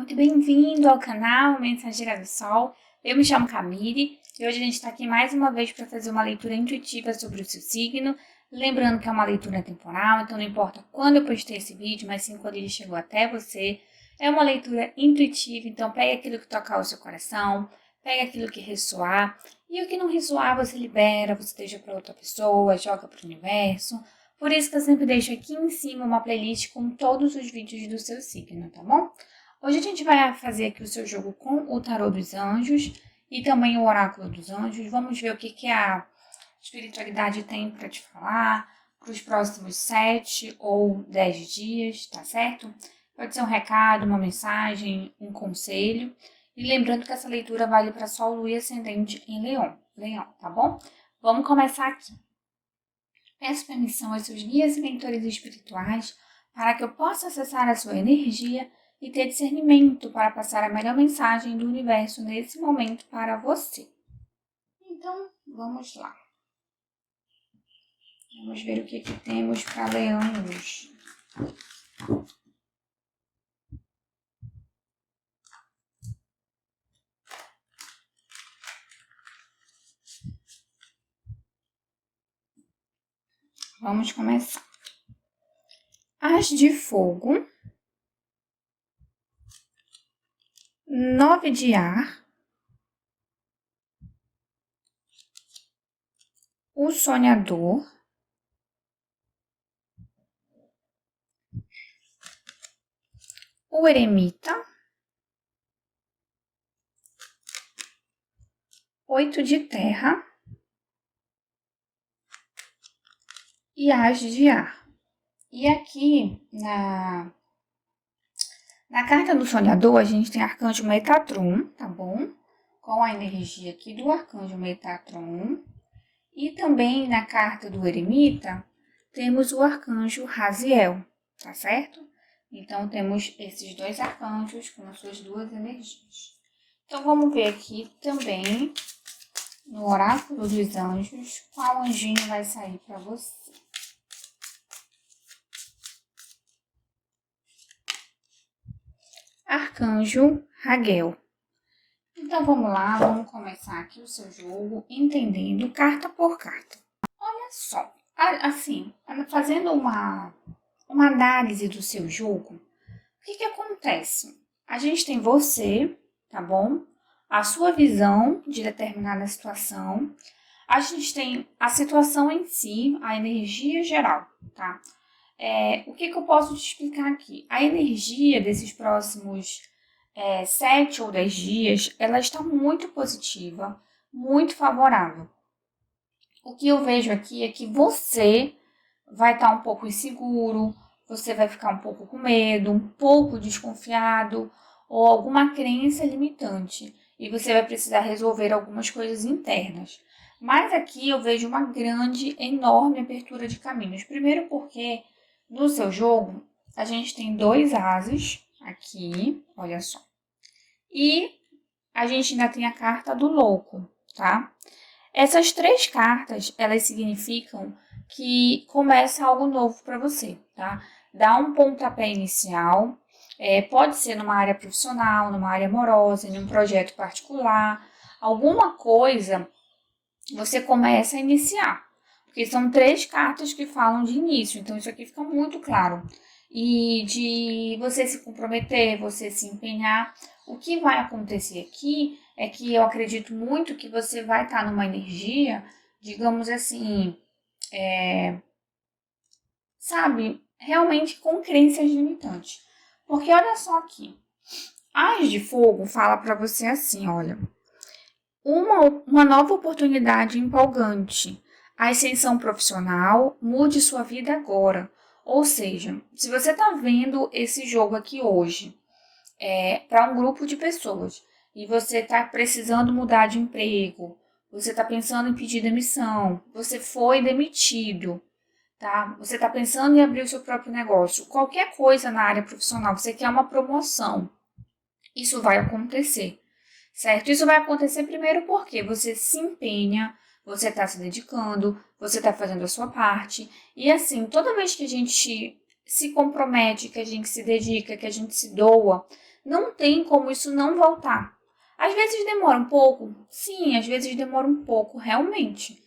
muito bem-vindo ao canal Mensageira do Sol. Eu me chamo Camille e hoje a gente está aqui mais uma vez para fazer uma leitura intuitiva sobre o seu signo. Lembrando que é uma leitura temporal, então não importa quando eu postei esse vídeo, mas sim quando ele chegou até você. É uma leitura intuitiva, então pega aquilo que tocar o seu coração, pega aquilo que ressoar. E o que não ressoar você libera, você deixa para outra pessoa, joga para o universo. Por isso que eu sempre deixo aqui em cima uma playlist com todos os vídeos do seu signo, tá bom? Hoje a gente vai fazer aqui o seu jogo com o Tarô dos Anjos e também o Oráculo dos Anjos. Vamos ver o que a espiritualidade tem para te falar para os próximos 7 ou 10 dias, tá certo? Pode ser um recado, uma mensagem, um conselho. E lembrando que essa leitura vale para Sol, Lua e Ascendente em Leão, tá bom? Vamos começar aqui. Peço permissão aos seus guias e mentores espirituais para que eu possa acessar a sua energia e ter discernimento para passar a melhor mensagem do universo nesse momento para você. Então, vamos lá. Vamos ver o que temos para Leão hoje. Vamos começar. As de Fogo, 9 de Ar, o Sonhador, o Eremita, 8 de Terra e As de Ar. E aqui, na carta do Sonhador, a gente tem Arcanjo Metatron, tá bom? Com a energia aqui do Arcanjo Metatron. E também na carta do Eremita, temos o Arcanjo Raziel, tá certo? Então, temos esses dois arcanjos com as suas duas energias. Então, vamos ver aqui também, no Oráculo dos Anjos, qual anjinho vai sair para você. Arcanjo Raguel. Então, vamos lá, vamos começar aqui o seu jogo, entendendo carta por carta. Olha só, assim, fazendo uma análise do seu jogo, o que acontece? A gente tem você, tá bom? A sua visão de determinada situação. A gente tem a situação em si, a energia geral, tá? O que eu posso te explicar aqui? A energia desses próximos 7 ou 10 dias, ela está muito positiva, muito favorável. O que eu vejo aqui é que você vai estar um pouco inseguro, você vai ficar um pouco com medo, um pouco desconfiado ou alguma crença limitante. E você vai precisar resolver algumas coisas internas. Mas aqui eu vejo uma grande, enorme abertura de caminhos. Primeiro porque no seu jogo, a gente tem 2 ases aqui, olha só. E a gente ainda tem a carta do louco, tá? Essas 3 cartas, elas significam que começa algo novo para você, tá? Dá um pontapé inicial, pode ser numa área profissional, numa área amorosa, em um projeto particular, alguma coisa você começa a iniciar. Porque são 3 cartas que falam de início, então isso aqui fica muito claro. E de você se comprometer, você se empenhar. O que vai acontecer aqui é que eu acredito muito que você vai estar numa energia, digamos assim, sabe, realmente com crenças limitantes. Porque olha só aqui, As de Fogo fala para você assim, olha, uma nova oportunidade empolgante. A ascensão profissional, mude sua vida agora. Ou seja, se você está vendo esse jogo aqui hoje, para um grupo de pessoas, e você está precisando mudar de emprego, você está pensando em pedir demissão, você foi demitido, tá? Você está pensando em abrir o seu próprio negócio, qualquer coisa na área profissional, você quer uma promoção, isso vai acontecer. Certo? Isso vai acontecer primeiro porque você se empenha, você está se dedicando, você está fazendo a sua parte. E assim, toda vez que a gente se compromete, que a gente se dedica, que a gente se doa, não tem como isso não voltar. Às vezes demora um pouco, sim, às vezes demora um pouco, realmente.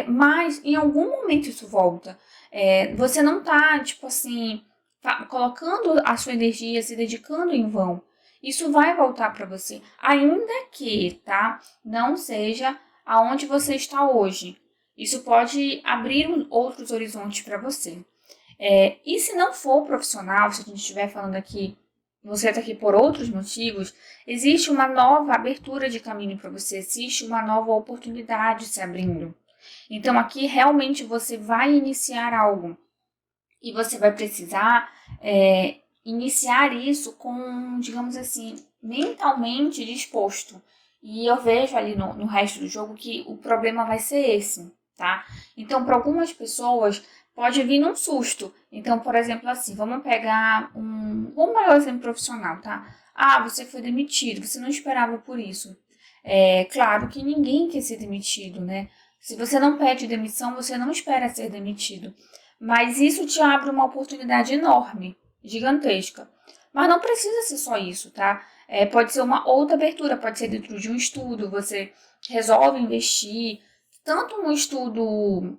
Mas em algum momento isso volta. Você não tá, tipo assim, colocando a sua energia, se dedicando em vão. Isso vai voltar para você, ainda que, tá? Não seja aonde você está hoje. Isso pode abrir outros horizontes para você. E se não for profissional, se a gente estiver falando aqui, você está aqui por outros motivos, existe uma nova abertura de caminho para você, existe uma nova oportunidade se abrindo. Então aqui realmente você vai iniciar algo e você vai precisar iniciar isso com, digamos assim, mentalmente disposto. E eu vejo ali no resto do jogo que o problema vai ser esse, tá? Então, para algumas pessoas, pode vir num susto. Então, por exemplo, assim, vamos pegar um exemplo profissional, tá? Ah, você foi demitido, você não esperava por isso. Claro que ninguém quer ser demitido, né? Se você não pede demissão, você não espera ser demitido. Mas isso te abre uma oportunidade enorme, gigantesca. Mas não precisa ser só isso, tá? Pode ser uma outra abertura, pode ser dentro de um estudo, você resolve investir, tanto no estudo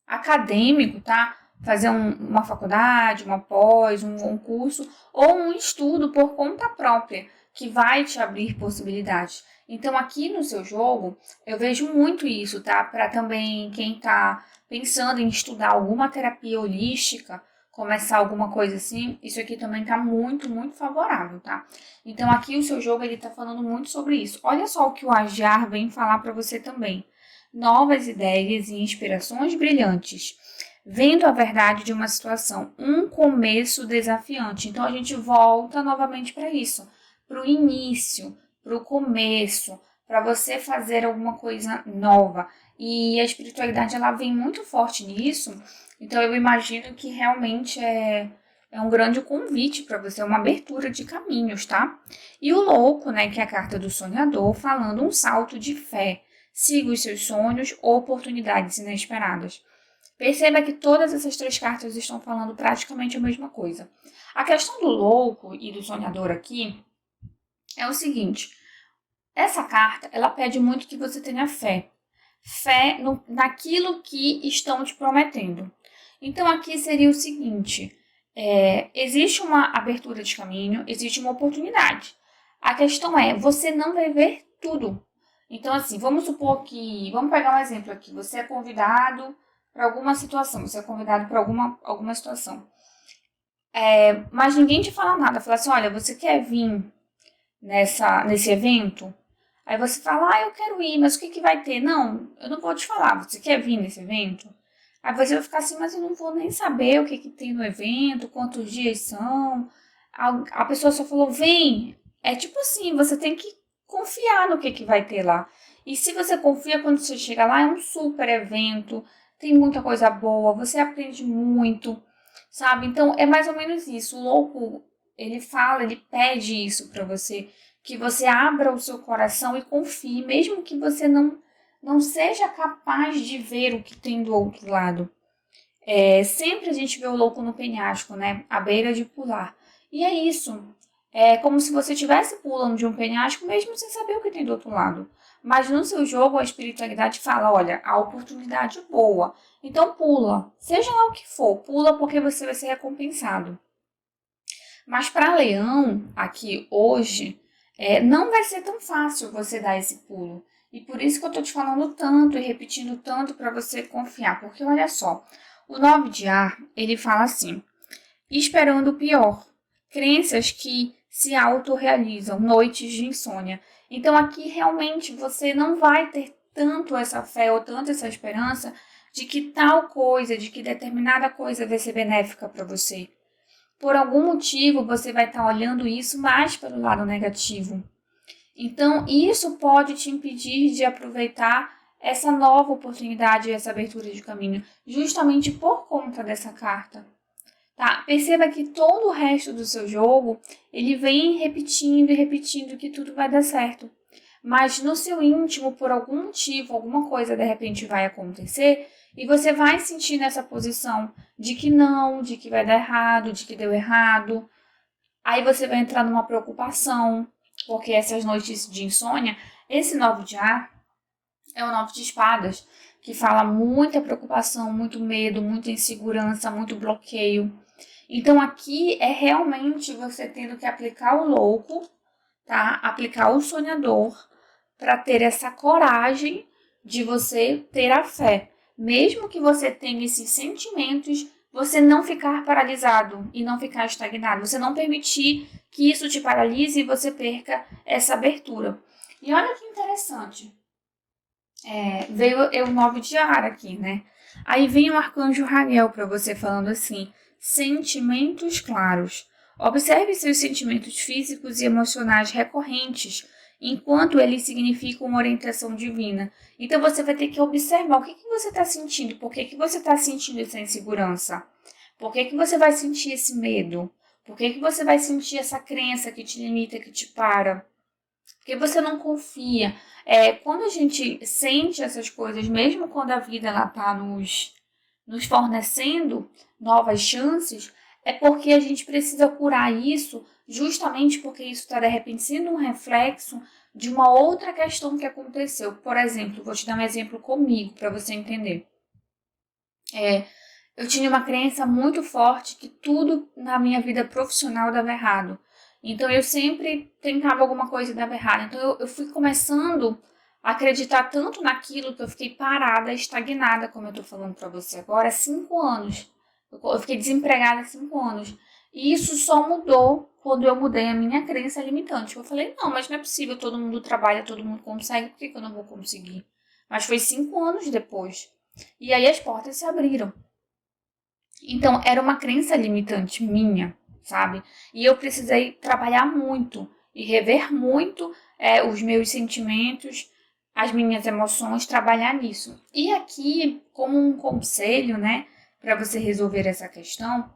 acadêmico, tá? Fazer uma faculdade, uma pós, um curso, ou um estudo por conta própria, que vai te abrir possibilidades. Então, aqui no seu jogo, eu vejo muito isso, tá? Para também quem tá pensando em estudar alguma terapia holística, começar alguma coisa assim, isso aqui também tá muito, muito favorável, tá? Então, aqui o seu jogo, ele tá falando muito sobre isso. Olha só o que o Ajar vem falar para você também. Novas ideias e inspirações brilhantes, vendo a verdade de uma situação, um começo desafiante. Então a gente volta novamente para isso, para o início, para o começo, para você fazer alguma coisa nova. E a espiritualidade ela vem muito forte nisso. Então eu imagino que realmente é um grande convite para você, uma abertura de caminhos, tá? E o louco, né, que é a carta do sonhador, falando um salto de fé. Siga os seus sonhos ou oportunidades inesperadas. Perceba que todas essas três cartas estão falando praticamente a mesma coisa. A questão do louco e do sonhador aqui é o seguinte: essa carta ela pede muito que você tenha fé. Fé naquilo que estão te prometendo. Então aqui seria o seguinte: existe uma abertura de caminho, existe uma oportunidade. A questão é, você não vai ver tudo. Então, assim, vamos supor que. Vamos pegar um exemplo aqui. Você é convidado para alguma situação. Você é convidado para alguma situação. Mas ninguém te fala nada. Fala assim: olha, você quer vir nesse evento? Aí você fala: ah, eu quero ir, mas o que vai ter? Não, eu não vou te falar. Você quer vir nesse evento? Aí você vai ficar assim: mas eu não vou nem saber o que tem no evento, quantos dias são. A pessoa só falou: vem. É tipo assim: você tem que confiar no que vai ter lá. E se você confia, quando você chega lá, é um super evento, tem muita coisa boa, você aprende muito, sabe? Então é mais ou menos isso. O louco, ele fala, ele pede isso pra você, que você abra o seu coração e confie, mesmo que você não seja capaz de ver o que tem do outro lado. Sempre a gente vê o louco no penhasco, né? À beira de pular. E é isso. É como se você estivesse pulando de um penhasco, mesmo sem saber o que tem do outro lado. Mas no seu jogo, a espiritualidade fala: olha, a oportunidade é boa. Então pula. Seja lá o que for, pula porque você vai ser recompensado. Mas para Leão, aqui hoje, não vai ser tão fácil você dar esse pulo. E por isso que eu tô te falando tanto e repetindo tanto para você confiar. Porque olha só, o 9 de ar, ele fala assim: esperando o pior. Crenças que se autorrealizam, noites de insônia. Então aqui realmente você não vai ter tanto essa fé ou tanto essa esperança de que tal coisa, de que determinada coisa vai ser benéfica para você. Por algum motivo você vai estar olhando isso mais pelo lado negativo. Então isso pode te impedir de aproveitar essa nova oportunidade, essa abertura de caminho, justamente por conta dessa carta. Tá? Perceba que todo o resto do seu jogo, ele vem repetindo e repetindo que tudo vai dar certo. mas no seu íntimo, por algum motivo, alguma coisa de repente vai acontecer e você vai sentir nessa posição de que não, de que vai dar errado, de que deu errado. Aí você vai entrar numa preocupação, porque essas noites de insônia, esse 9 de ar é o 9 de espadas, que fala muita preocupação, muito medo, muita insegurança, muito bloqueio. Então aqui é realmente você tendo que aplicar o louco, tá? Aplicar o sonhador para ter essa coragem de você ter a fé. Mesmo que você tenha esses sentimentos, você não ficar paralisado e não ficar estagnado. Você não permitir que isso te paralise e você perca essa abertura. E olha que interessante. Veio o 9 de ar aqui, né? Aí vem o arcanjo Raguel para você falando assim: sentimentos claros. Observe seus sentimentos físicos e emocionais recorrentes, enquanto eles significam uma orientação divina. Então você vai ter que observar o que você está sentindo, por que você está sentindo essa insegurança, por que você vai sentir esse medo, por que você vai sentir essa crença que te limita, que te para. Porque você não confia. Quando a gente sente essas coisas, mesmo quando a vida está nos fornecendo novas chances, é porque a gente precisa curar isso, justamente porque isso está, de repente, sendo um reflexo de uma outra questão que aconteceu. Por exemplo, vou te dar um exemplo comigo, para você entender. Eu tinha uma crença muito forte que tudo na minha vida profissional dava errado. Então, eu sempre tentava alguma coisa e dava errado. Então, eu fui começando a acreditar tanto naquilo que eu fiquei parada, estagnada, como eu tô falando pra você agora, há 5 anos. Eu fiquei desempregada há 5 anos. E isso só mudou quando eu mudei a minha crença limitante. Eu falei, não, mas não é possível, todo mundo trabalha, todo mundo consegue, por que eu não vou conseguir? Mas foi 5 anos depois. E aí as portas se abriram. Então, era uma crença limitante minha, sabe? E eu precisei trabalhar muito e rever muito os meus sentimentos, as minhas emoções, trabalhar nisso. E aqui, como um conselho, né, para você resolver essa questão,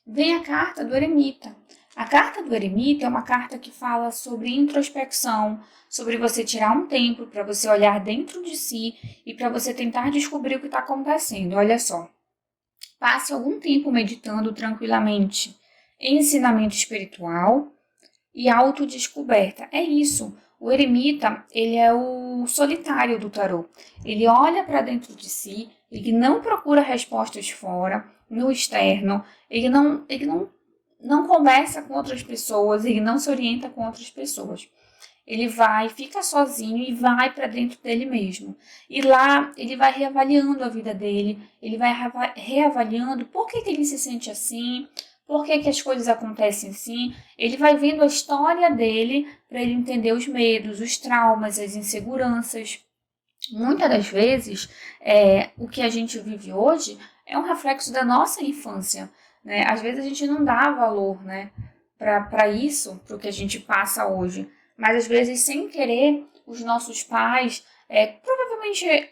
vem a carta do eremita. A carta do eremita é uma carta que fala sobre introspecção, sobre você tirar um tempo para você olhar dentro de si e para você tentar descobrir o que está acontecendo. Olha só. Passe algum tempo meditando tranquilamente. Ensinamento espiritual e autodescoberta. É isso. O eremita, ele é o solitário do tarô. Ele olha para dentro de si, ele não procura respostas fora, no externo, ele não conversa com outras pessoas, ele não se orienta com outras pessoas. Ele vai, fica sozinho e vai para dentro dele mesmo. E lá ele vai reavaliando a vida dele, ele vai reavaliando por que ele se sente assim, por que as coisas acontecem assim. Ele vai vendo a história dele para ele entender os medos, os traumas, as inseguranças. Muitas das vezes, o que a gente vive hoje é um reflexo da nossa infância, né? Às vezes a gente não dá valor, né, para isso, para o que a gente passa hoje. Mas às vezes, sem querer, os nossos pais, provavelmente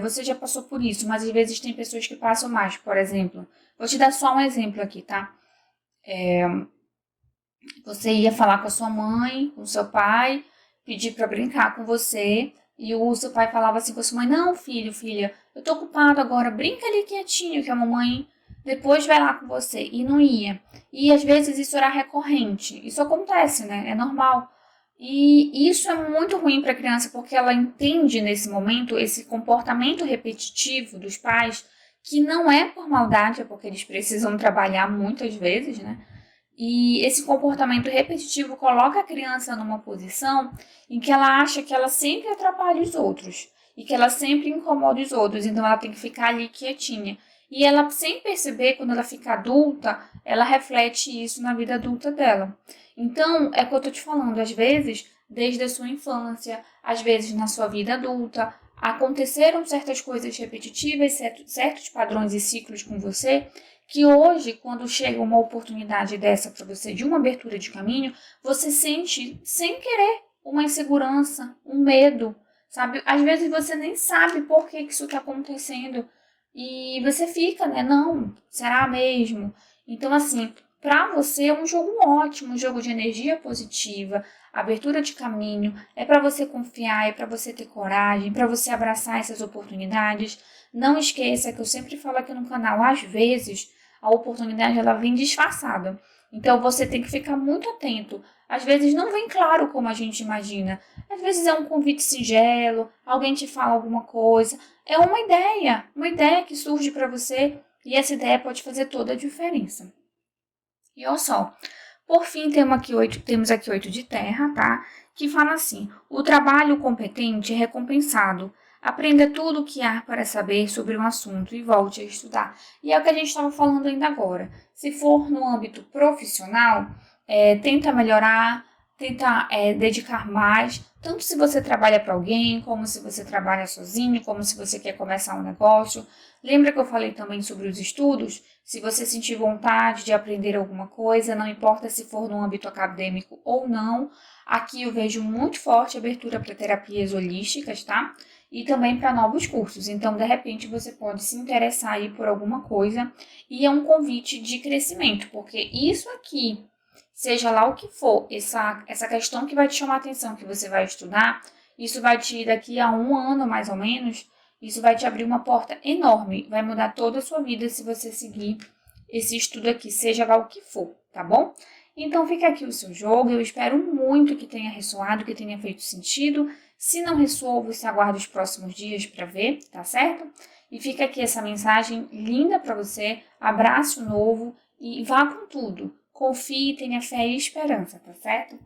você já passou por isso, mas às vezes tem pessoas que passam mais. Por exemplo, vou te dar só um exemplo aqui, tá? Você ia falar com a sua mãe, com o seu pai, pedir para brincar com você, e o seu pai falava assim com a sua mãe: não, filho, filha, eu tô ocupado agora, brinca ali quietinho, que a mamãe depois vai lá com você. E não ia. E às vezes isso era recorrente. Isso acontece, né? É normal. E isso é muito ruim para a criança, porque ela entende nesse momento esse comportamento repetitivo dos pais, que não é por maldade, é porque eles precisam trabalhar muitas vezes, né? E esse comportamento repetitivo coloca a criança numa posição em que ela acha que ela sempre atrapalha os outros e que ela sempre incomoda os outros, então ela tem que ficar ali quietinha. E ela, sem perceber, quando ela fica adulta, ela reflete isso na vida adulta dela. Então, é o que eu tô te falando, às vezes, desde a sua infância, às vezes na sua vida adulta, aconteceram certas coisas repetitivas, certos padrões e ciclos com você, que hoje, quando chega uma oportunidade dessa para você, de uma abertura de caminho, você sente, sem querer, uma insegurança, um medo, sabe? Às vezes você nem sabe por que isso está acontecendo e você fica, né? Não, será mesmo? Então, assim, para você é um jogo ótimo, um jogo de energia positiva, abertura de caminho, é para você confiar, é para você ter coragem, para você abraçar essas oportunidades. Não esqueça que eu sempre falo aqui no canal, às vezes a oportunidade ela vem disfarçada. Então você tem que ficar muito atento. Às vezes não vem claro como a gente imagina. Às vezes é um convite singelo, alguém te fala alguma coisa. É uma ideia que surge para você e essa ideia pode fazer toda a diferença. E olha só, por fim, temos aqui 8 de terra, tá? Que fala assim: o trabalho competente é recompensado. Aprenda tudo o que há para saber sobre um assunto e volte a estudar. E é o que a gente estava falando ainda agora. Se for no âmbito profissional, tenta melhorar, tenta dedicar mais, tanto se você trabalha para alguém, como se você trabalha sozinho, como se você quer começar um negócio. Lembra que eu falei também sobre os estudos? Se você sentir vontade de aprender alguma coisa, não importa se for no âmbito acadêmico ou não, aqui eu vejo muito forte abertura para terapias holísticas, tá? E também para novos cursos. Então, de repente, você pode se interessar aí por alguma coisa e é um convite de crescimento, porque isso aqui, seja lá o que for, essa questão que vai te chamar a atenção, que você vai estudar, isso vai te, daqui a um ano mais ou menos, isso vai te abrir uma porta enorme, vai mudar toda a sua vida se você seguir esse estudo aqui, seja lá o que for, tá bom? Então fica aqui o seu jogo, eu espero muito que tenha ressoado, que tenha feito sentido. Se não ressoou, você aguarda os próximos dias para ver, tá certo? E fica aqui essa mensagem linda para você, abraço novo e vá com tudo. Confie, tenha fé e esperança, tá certo?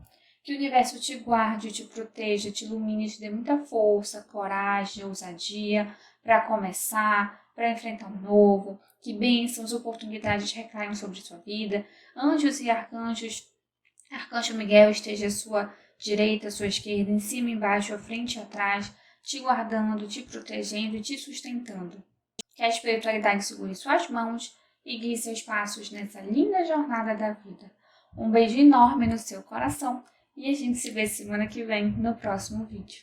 Que o universo te guarde, te proteja, te ilumine, te dê muita força, coragem, ousadia para começar, para enfrentar o novo. Que bênçãos, oportunidades recaiam sobre sua vida. Anjos e arcanjos, Arcanjo Miguel esteja à sua direita, à sua esquerda, em cima, embaixo, à frente e atrás, te guardando, te protegendo e te sustentando. Que a espiritualidade segure suas mãos e guie seus passos nessa linda jornada da vida. Um beijo enorme no seu coração e a gente se vê semana que vem no próximo vídeo.